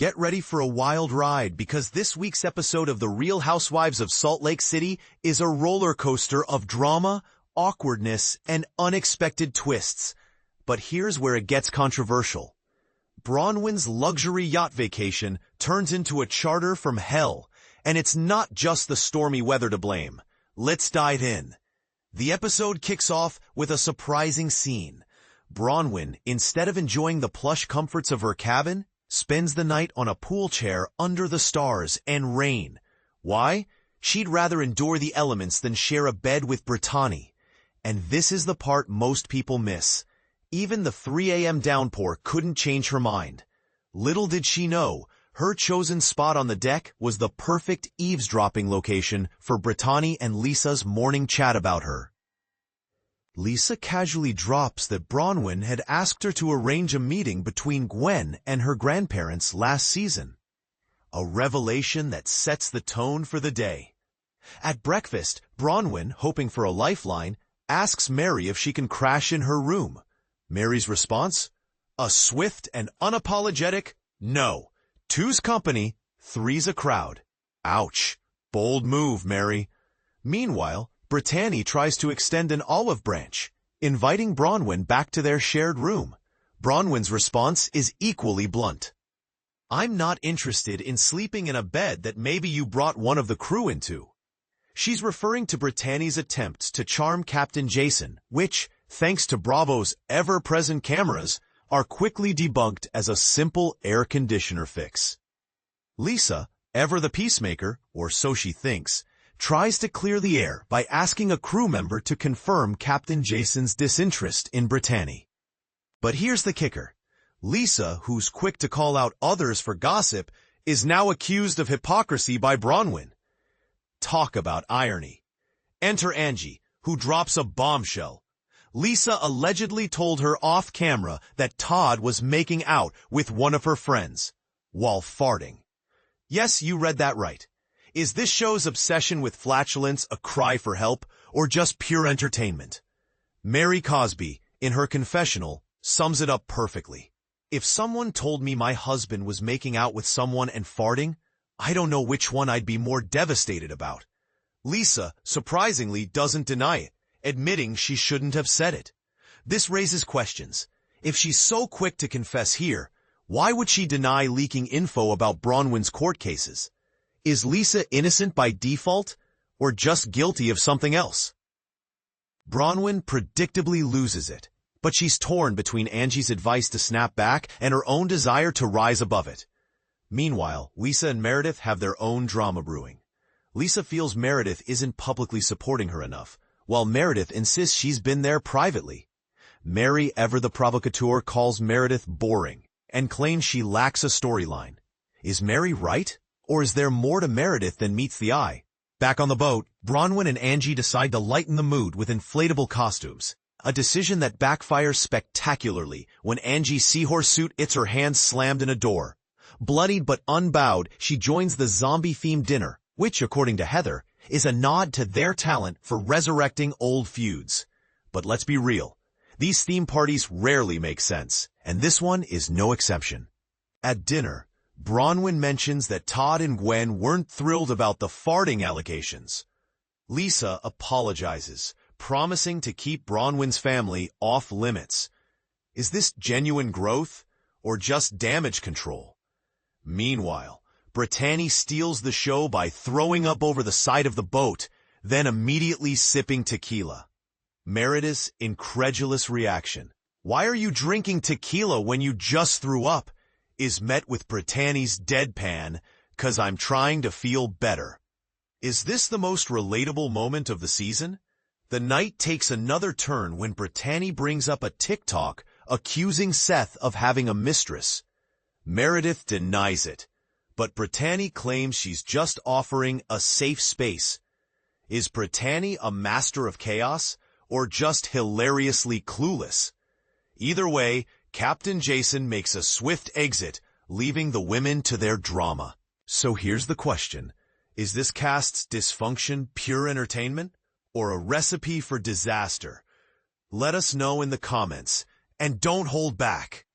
Get ready for a wild ride because this week's episode of The Real Housewives of Salt Lake City is a roller coaster of drama, awkwardness, and unexpected twists. But here's where it gets controversial. Bronwyn's luxury yacht vacation turns into a charter from hell, and it's not just the stormy weather to blame. Let's dive in. The episode kicks off with a surprising scene. Bronwyn, instead of enjoying the plush comforts of her cabin, spends the night on a pool chair under the stars and rain. Why? She'd rather endure the elements than share a bed with Britani. And this is the part most people miss. Even the 3 a.m. downpour couldn't change her mind. Little did she know, her chosen spot on the deck was the perfect eavesdropping location for Britani and Lisa's morning chat about her. Lisa casually drops that Bronwyn had asked her to arrange a meeting between Gwen and her grandparents last season. A revelation that sets the tone for the day. At breakfast, Bronwyn, hoping for a lifeline, asks Mary if she can crash in her room. Mary's response? A swift and unapologetic no. 2's company, 3's a crowd. Ouch. Bold move, Mary. Meanwhile, Britani tries to extend an olive branch, inviting Bronwyn back to their shared room. Bronwyn's response is equally blunt. I'm not interested in sleeping in a bed that maybe you brought one of the crew into. She's referring to Britani's attempts to charm Captain Jason, which, thanks to Bravo's ever-present cameras, are quickly debunked as a simple air conditioner fix. Lisa, ever the peacemaker, or so she thinks, tries to clear the air by asking a crew member to confirm Captain Jason's disinterest in Britani. But here's the kicker. Lisa, who's quick to call out others for gossip, is now accused of hypocrisy by Bronwyn. Talk about irony. Enter Angie, who drops a bombshell. Lisa allegedly told her off-camera that Todd was making out with one of her friends, while farting. Yes, you read that right. Is this show's obsession with flatulence a cry for help, or just pure entertainment? Mary Cosby, in her confessional, sums it up perfectly. If someone told me my husband was making out with someone and farting, I don't know which one I'd be more devastated about. Lisa, surprisingly, doesn't deny it, admitting she shouldn't have said it. This raises questions. If she's so quick to confess here, why would she deny leaking info about Bronwyn's court cases? Is Lisa innocent by default, or just guilty of something else? Bronwyn predictably loses it, but she's torn between Angie's advice to snap back and her own desire to rise above it. Meanwhile, Lisa and Meredith have their own drama brewing. Lisa feels Meredith isn't publicly supporting her enough, while Meredith insists she's been there privately. Mary, ever the provocateur, calls Meredith boring and claims she lacks a storyline. Is Mary right? Or is there more to Meredith than meets the eye? Back on the boat, Bronwyn and Angie decide to lighten the mood with inflatable costumes, a decision that backfires spectacularly when Angie's seahorse suit hits her hand slammed in a door. Bloodied but unbowed, she joins the zombie-themed dinner, which, according to Heather, is a nod to their talent for resurrecting old feuds. But let's be real, these theme parties rarely make sense, and this one is no exception. At dinner, Bronwyn mentions that Todd and Gwen weren't thrilled about the farting allegations. Lisa apologizes, promising to keep Bronwyn's family off limits. Is this genuine growth, or just damage control? Meanwhile, Britani steals the show by throwing up over the side of the boat, then immediately sipping tequila. Meredith's incredulous reaction, "Why are you drinking tequila when you just threw up?" is met with Britani's deadpan, "'Cause I'm trying to feel better." Is this the most relatable moment of the season? The night takes another turn when Britani brings up a TikTok accusing Seth of having a mistress. Meredith denies it, but Britani claims she's just offering a safe space. Is Britani a master of chaos, or just hilariously clueless? Either way, Captain Jason makes a swift exit, leaving the women to their drama. So here's the question. Is this cast's dysfunction pure entertainment, or a recipe for disaster? Let us know in the comments, and don't hold back.